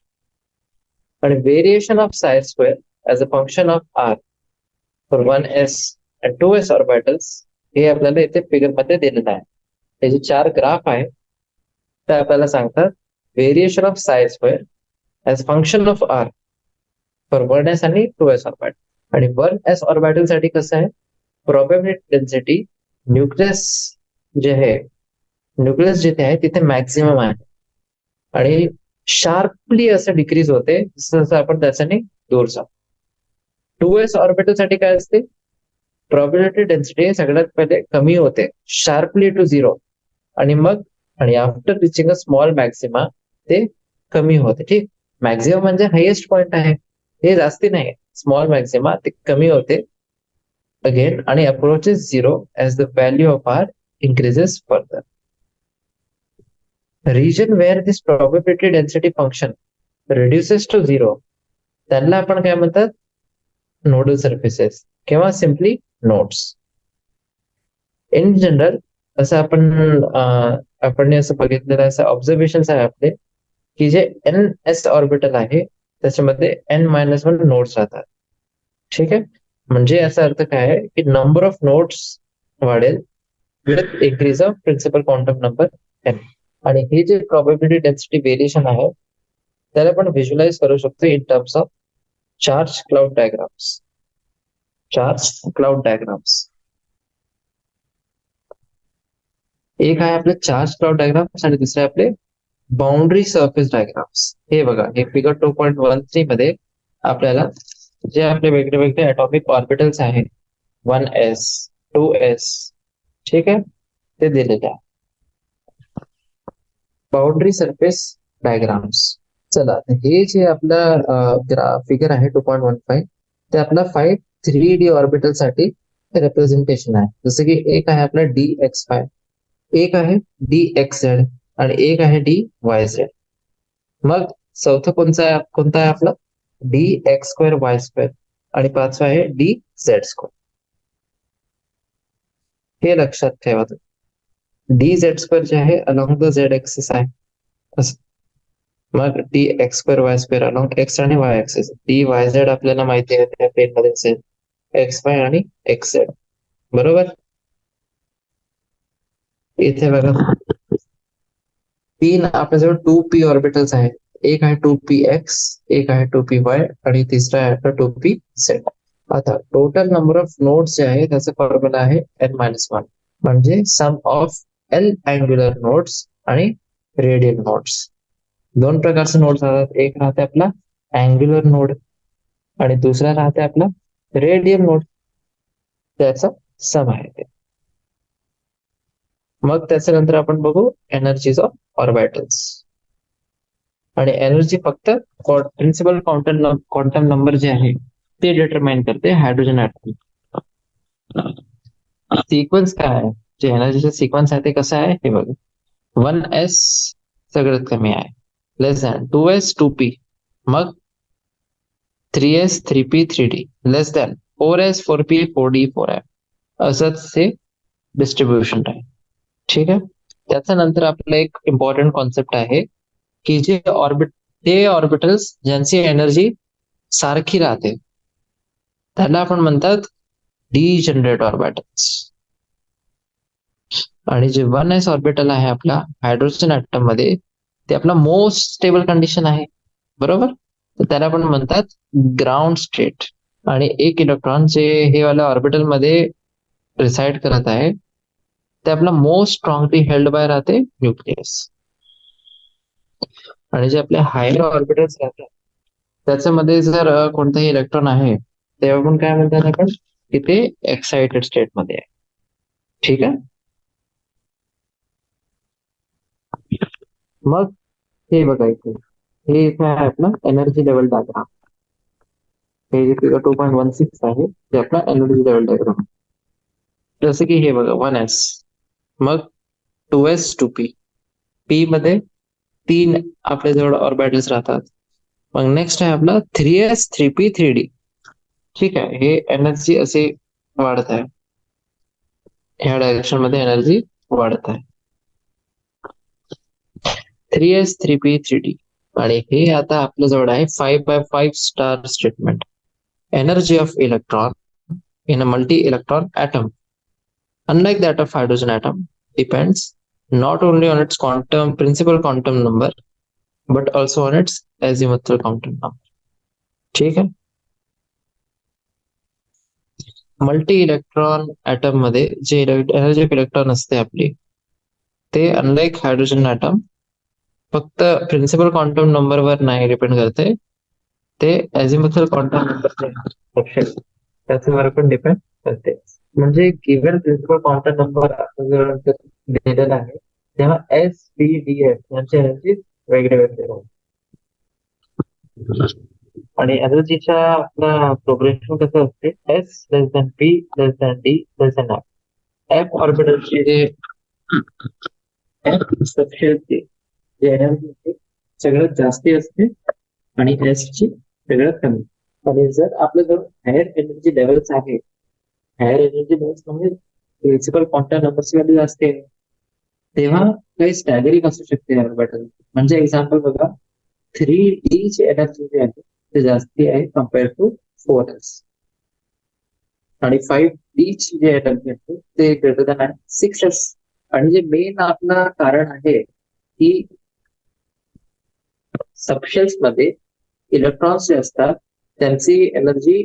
आणि variation of psi square as a function of r for 1s and 2s orbitals हे आपल्याला इथे figure मध्ये दिलेलं आहे. त्याचे 4 ग्राफ आहे, ते आपल्याला सांगतात variation of psi square as function of r for 1s आणि 2s ऑर्बिटल. आणि 1s ऑर्बिटल साठी कसं आहे, प्रोबॅबिलिटी डेन्सिटी न्यूक्लियस जे आहे, न्यूक्लियस जिथे आहे तिथे मॅक्सिमम आहे, आणि शार्पली असं डिक्रीज होते जसं जसं आपण त्याच्याने दूर जाऊ. 2s ऑर्बिटल साठी काय असते, प्रोबॅबिलिटी डेन्सिटी सगळ्यात पहिले कमी होते शार्पली टू 0, आणि मग आणि after reaching a small maxima ते कमी होते. ठीक, मॅक्सिमम म्हणजे हायेस्ट पॉइंट आहे, हे जास्ती नाही, स्मॉल मॅक्सिमा ते कमी होते अगेन आणि approaches 0 as the value of r increases further. Region where this probability density function reduces to 0 त्यांना आपण काय म्हणतात, नोडल सर्फेसेस किंवा सिम्पली नोड्स. इन जनरल असं आपण असं बघितलेलं असं ऑब्झर्वेशन आहे आपले की जे NS ऑर्बिटल आहे त्याच्यामध्ये n-1 नोड्स राहतात. ठीक आहे, म्हणजे याचा अर्थ काय आहे की नंबर ऑफ नोड्स वाढेल with increase of principal quantum number n. आणि हे जे प्रोबॅबिलिटी डेन्सिटी व्हेरिएशन आहे त्याला आपण व्हिज्युअलाइज करू शकतो in terms of charge cloud diagrams. Charge cloud diagrams. एक आहे आपले चार्ज क्लाउड डायग्राम्स आणि दुसरे आपले बाउंड्री सरफेस डायग्राम्स. हे बघा, हे फिगर 2.13 मध्ये आपल्याला जे आपले वेगळे वेगळे ॲटॉमिक ऑर्बिटल्स आहेत 1s 2s, ठीक आहे, ते दिलेले आहे. Boundary surface diagrams. चला, हे जे आपलं फिगर आहे 2.15 ते आपला 3D ऑर्बिटल साठी रिप्रेझेंटेशन आहे. जसं की एक आहे आपला DX5, एक आहे DXZ आणि एक आहे DYZ. मग चौथं कोणता आहे आपला DX2Y2 आणि पाचवा आहे DZ2. हे लक्षात ठेवा. DZ2 जे आहे अलॉंग द Z ऍक्सिस आहे असं. मग DX2Y2 अलॉंग X आणि Y ऍक्सिस. DYZ आपल्याला माहिती आहे त्या पेन मध्ये असेल XY आणि XZ, बरोबर. इथे बघा, तीन आपल्याजवळ 2p ऑर्बिटल्स आहेत. एक आहे 2px, एक आहे 2py आणि तिसरा आहे आपला 2pz. आता टोटल नंबर ऑफ नोड्स जे आहे त्याचा फॉर्म्युला आहे n-1, म्हणजे सम ऑफ L अँग्युलर नोड्स आणि रेडियल नोड्स. दोन प्रकारचे नोड्स राहतात. एक राहते आपला अँग्युलर नोड आणि दुसरा राहते आपला रेडियल नोड. त्याचा सम आहे ते. मग त्याच्यानंतर आपण बघू एनर्जीज ऑफ ऑर्बिटल्स. आणि एनर्जी फक्त प्रिन्सिपल क्वांटम नंबर जे आहे ते डिटरमाइन करते हायड्रोजन ऍटम. सिक्वेन्स काय आहे, जे एनर्जीचा सिक्वेन्स आहे ते कसं आहे हे बघा. 1s सगळ्यात कमी आहे, लेस दॅन 2s 2p, मग 3s 3p 3d, लेस than 4s 4p 4d 4f, असंच ते डिस्ट्रीब्युशन आहे. ठीक आहे. त्याच्यानंतर आपलं एक इम्पॉर्टंट कॉन्सेप्ट आहे की जे ते ऑर्बिटल्स ज्यांची एनर्जी सारखी राहते त्याला आपण म्हणतात डिजनरेट ऑर्बिटल्स. आणि जे 1s ऑर्बिटल आहे आपला हायड्रोजन ऍटम मध्ये ते आपला मोस्ट स्टेबल कंडिशन आहे, बरोबर. तर त्याला आपण म्हणतात ग्राउंड स्टेट. आणि एक इलेक्ट्रॉन जे हे वाला ऑर्बिटल मध्ये रिसाइड करत आहे ते आपला मोस्ट स्ट्रॉंगली हेल्ड बाय राहते न्यूक्लियस. आणि जे आपले हायर ऑर्बिटल्स राहतात त्याच्यामध्ये जर कोणताही इलेक्ट्रॉन आहे तेव्हा आपण काय म्हणतात, आपण की ते एक्साइटेड स्टेट मध्ये आहे. ठीक आहे. मग हे बघायचं, हे इथे आहे आपला एनर्जी लेवल डायग्राम. हे जे फिगर 2.16 आहे ते आपला एनर्जी लेवल डायग्राम. जसं की हे बघा 1s, मग 2s 2p, p मध्ये 3 आपल्या जवळ ऑर्बिटल्स राहतात. मग नेक्स्ट आहे आपला 3s 3p 3d. ठीक आहे. हे एनर्जी असे वाढत आहे, ह्या डायरेक्शन मध्ये एनर्जी वाढत आहे. 3s 3p 3d. आणि हे आता आपल्या जवळ आहे 5x5 star statement. Energy of electron in a multi-electron atom, unlike that of hydrogen atom, depends not only on its principal quantum number but also on its azimuthal quantum number. ठीक आहे. Multi electron atom मध्ये जे energy of electron असते आपली ते unlike hydrogen atom फक्त principal quantum number वर नाही डिपेंड करते, ते अझिमुथल क्वांटम नंबर त्याच्यावर पण डिपेंड करते. म्हणजे गिव्हन प्रिन्सिपल क्वांटम नंबर दिलेला आहे तेव्हा एस पी डी एफ यांची एनर्जी वेगळे वेगळे राहते. आणि एनर्जीच्या आपला प्रोग्रेशन कसं असते, s less than p less than d less than f. F ऑर्बिटलची जे एफ सबशेलची जे एनर्जी सगळ्यात जास्ती असते आणि एस ची सगळ्यात कमी. आणि जर आपल्याजवळ हायर एनर्जी लेवल्स आहे, हायर एनर्जी लेवल्स म्हणजे प्रिन्सिपल क्वांटम नंबरची व्हॅल्यू असते, तेव्हा काही स्टॅगरिंग असू शकते ऑर्बिटल. म्हणजे एक्झाम्पल बघा, 3d ची एनर्जी जी आहे ते जास्ती आहे कम्पेअर टू 4s. आणि 5d ची जी एनर्जी आहे ते ग्रेटर दॅन आहे 6s. आणि जे मेन आपलं कारण आहे की सबशेल्स मध्ये इलेक्ट्रॉन्स जे असतात त्यांची एनर्जी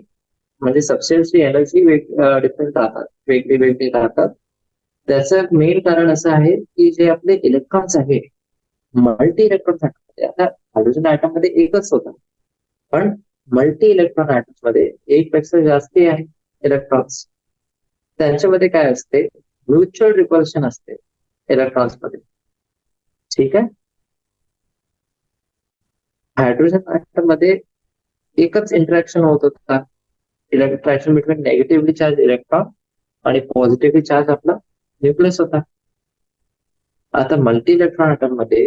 म्हणजे सबशेल्सची एनर्जी डिफरंट राहतात, वेगळी वेगळी राहतात. त्याचं मेन कारण असं आहे की जे आपले इलेक्ट्रॉन्स आहे मल्टी इलेक्ट्रॉन ऍटम, आता हायड्रोजन ऍटम मध्ये एकच होता, पण मल्टी इलेक्ट्रॉन ऍटम्स मध्ये एक पेक्षा जास्त आहे इलेक्ट्रॉन्स. त्यांच्यामध्ये काय असते, म्युच्युअल रिपल्शन असते इलेक्ट्रॉन्स मध्ये. ठीक आहे, हायड्रोजन ऍटम मध्ये एकच इंटरॅक्शन होत होता, interaction between negatively charge electron आणि पॉझिटिव्हली चार्ज आपला न्यूक्लियस होता. आता मल्टी इलेक्ट्रॉन ऍटम मध्ये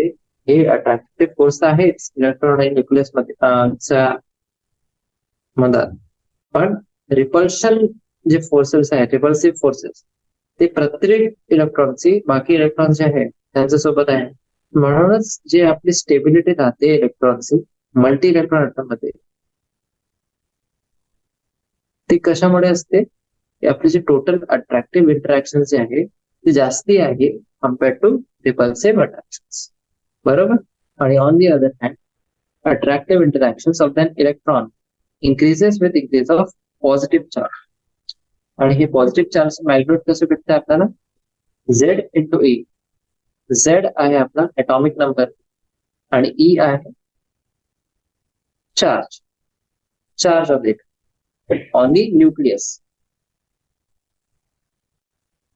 हे अट्रॅक्टिव्ह फोर्स आहेच इलेक्ट्रॉन आणि न्यूक्लियस मध्ये मधात, पण रिपल्शन जे फोर्सेस आहेत, रिपल्सिव्ह फोर्सेस, ते प्रत्येक इलेक्ट्रॉनची बाकी इलेक्ट्रॉन जे आहे त्यांच्यासोबत आहे. म्हणूनच जे आपली स्टेबिलिटी राहते इलेक्ट्रॉनची मल्टी इलेक्ट्रॉन ऍटम मध्ये, ती कशामुळे असते, आपली जे टोटल अट्रॅक्टिव्ह इंटरॅक्शन जे आहे ते जास्ती आहे कम्पेअर्ड टू रिपल्सिव्ह अट्रॅक्शन. बरोबर. आणि on the other hand attractive interaction of than electron increases with increase of positive charge. आणि हे पॉझिटिव्ह चार्ज मॅग्नेट कसं भेटतं आपल्याला, Z इंटू E. Z आहे आपला ऍटॉमिक नंबर आणि E आहे charge, charge of it on the nucleus.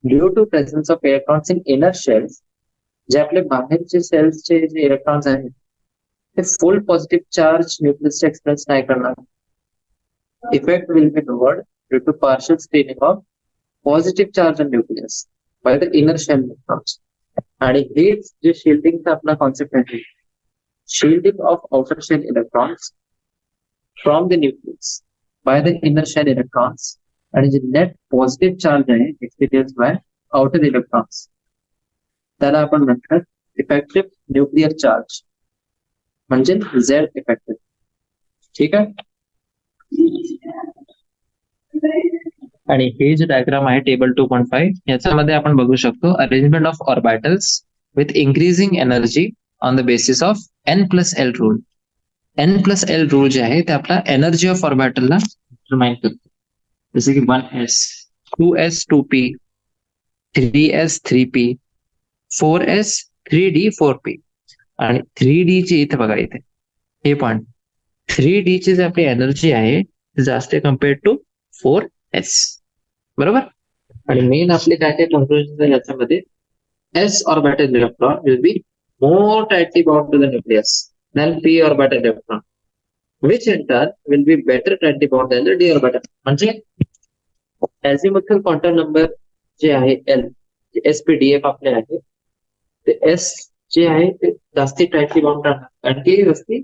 Due to presence of electrons in inner shells, जे आपले बाहेरचे सेल्सचे जे इलेक्ट्रॉन्स आहेत ते फुल पॉझिटिव्ह चार्ज न्यूक्लियसचे एक्सपिरियन्स नाही करणार. Effect will be lowered due to partial stealing of positive charge on nucleus by the inner shell electrons. आणि हेच जे शिल्डिंगचा आपला कॉन्सेप्ट आहे, shielding of outer shell electrons from the nucleus by the inner shell electrons, आणि जे net positive charge आहे experience by outer electrons, त्याला आपण म्हणतात इफेक्टिव्ह न्यूक्लिअर चार्ज, म्हणजे Z इफेक्टिव्ह. ठीक आहे. आणि हे जे डायग्राम आहे टेबल 2.5, याच्यामध्ये आपण बघू शकतो arrangement of orbitals with increasing energy on the basis of N+L rule. N+L rule जे आहे ते आपला एनर्जी ऑफ ऑर्बिटलला डिटरमाइन करतो. जसे की 1s 2s 2p 3s 3p 4s 3d 4p. आणि 3d ची इथे बघा, इथे हे पॉइंट 3d ची जी आपली एनर्जी आहे ती जास्त आहे कम्पेअर्ड टू 4s. बरोबर. आणि मेन आपले काय काय कन्क्लुजन याच्यामध्ये, s orbital electron will B more tightly bound to the nucleus than p orbital electron, which in turn will be better tightly bound than the d orbital. म्हणजे azimuthal quantum number जे आहे L, sp_df आपले आहे, ते s जे आहे ते जास्ती टाइटली बाउंड राहणार, कारण की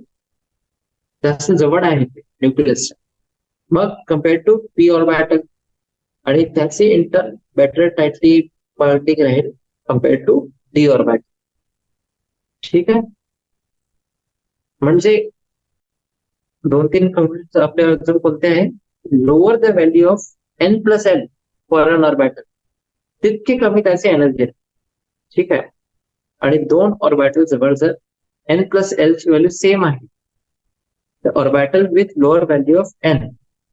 जास्त जवळ आहे न्यूक्लियसच्या, मग कम्पेअर्ड टू p ऑर्बिटल, आणि त्याची इंटर्न बेटर टाइटली बाउंडिंग राहील कम्पेअर्ड टू d ऑर्बिटल. ठीक आहे. म्हणजे 2-3 कंक्लुजन आपल्या अजून कोणते आहे, lower the value of N+L for an orbital, तितकी कमी त्याची एनर्जी आहे. ठीक आहे. आणि 2 ऑर्बिटल जवळ जर N+L ची व्हॅल्यू सेम आहे, तर orbital with lower value of N,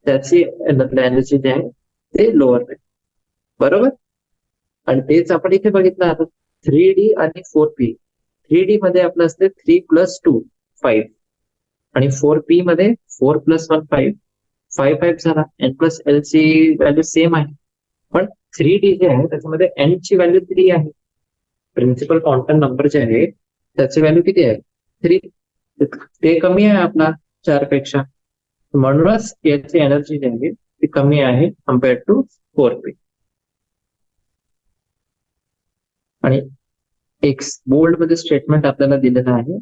त्याची एनर्जी जी आहे ते लोअर आहे. बरोबर. आणि तेच आपण इथे बघितलं आता 3D आणि 4P. 3D मध्ये आपलं असते 3 + 2 5, आणि 4P मध्ये 4 + 1 5, 5 झाला. N+L ची व्हॅल्यू सेम आहे, पण 3D जे आहे त्याच्यामध्ये N ची व्हॅल्यू 3 आहे. प्रिन्सिपल क्वांटम नंबर जे आहे त्याची व्हॅल्यू किती आहे, 3. ते कमी आहे आपला 4 पेक्षा, म्हणूनच याची एनर्जी जी आहे ती कमी आहे कम्पेअर्ड टू 4P. आणि एक बोल्ड मध्ये स्टेटमेंट आपल्याला दिलेलं आहे,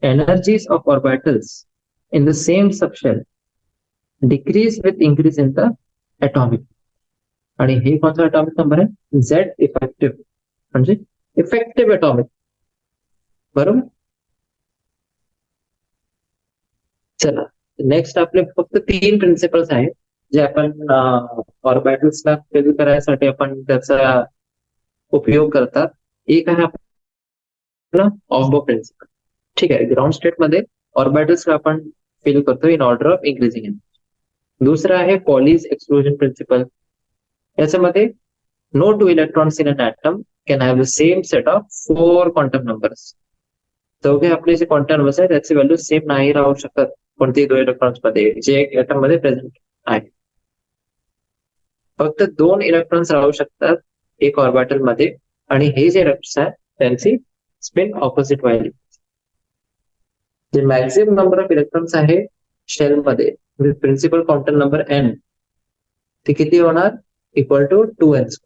energies of orbitals in the same subshell decrease with increase in the atomic. आणि हे कोणता ॲटॉमिक नंबर आहे, Z इफेक्टिव्ह, म्हणजे इफेक्टिव्ह ॲटॉमिक. बरोबर. चला, नेक्स्ट आपले फक्त 3 प्रिन्सिपल्स आहेत जे आपण ऑर्बिटल्सला फिल करायसाठी आपण त्याचा उपयोग करतात. एक आहे आपला ऑफ प्रिन्सिपल. ठीक आहे. ग्राउंड स्टेट मध्ये ऑर्बिटल्सला आपण फिल करतो in order of increasing energy. दुसरा आहे पॉलीज एक्सक्लुजन प्रिन्सिपल. याच्यामध्ये no two electrons in an atom can have the same set of 4 quantum numbers. चौघे आपले जे क्वांटम नंबर्स आहेत त्याची व्हॅल्यू सेम नाही राहू शकत कोणत्याही 2 इलेक्ट्रॉन्स मध्ये जे एक ॲटम मध्ये प्रेझेंट आहे. फक्त 2 इलेक्ट्रॉन्स राहू शकतात एक ऑर्बिटल मध्ये, आणि हे जे इलेक्ट्रॉन्स आहेत त्यांची स्पिन ऑपोजिट व्हायला. जे मॅक्सिमम नंबर ऑफ इलेक्ट्रॉन्स आहे शेल मध्ये with principal quantum number n, ते किती होणार? Equal to 2n².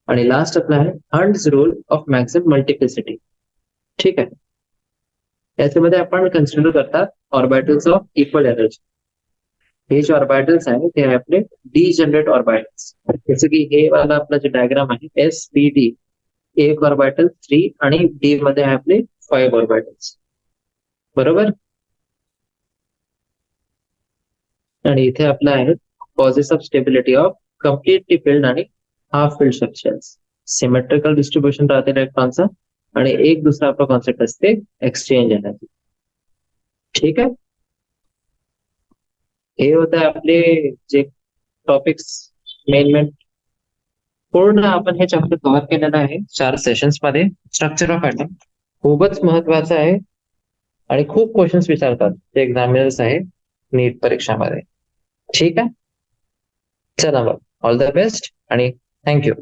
आणि लास्ट आपला आहे Hund's rule of maximum multiplicity. ठीक आहे, याच्यामध्ये आपण कन्सिडर करतात ऑर्बिटल्स ऑफ इक्वल एनर्जी. हे जे ऑर्बिटल्स आहे ते आपले डिजनरेट ऑर्बिटल्स. जसं की हे वाला आपला जे डायग्राम आहे SPD, एक ऑर्बिटल 3 आणि डी मध्ये आहे आपले 5 ऑर्बिटल्स. बरोबर. आणि इथे आपलं आहे causes of stability of completely filled आणि half filled structures. Symmetrical distribution राहते इलेक्ट्रॉनचा, आणि एक दुसरा आपला कॉन्सेप्ट असते एक्सचेंज एनर्जी. ठीक आहे, हे होते आपले जे टॉपिक्स मेन. पूर्ण आपण हे चॅप्टर कव्हर केलेलं आहे 4 सेशन्स मध्ये. स्ट्रक्चर ऑफ ॲटम खूपच महत्वाचं आहे आणि खूप क्वेश्चन्स विचारतात ते एक्झामिनर्स आहे नीट परीक्षामध्ये. ठीक आहे, चला मग ऑल द बेस्ट आणि थँक्यू.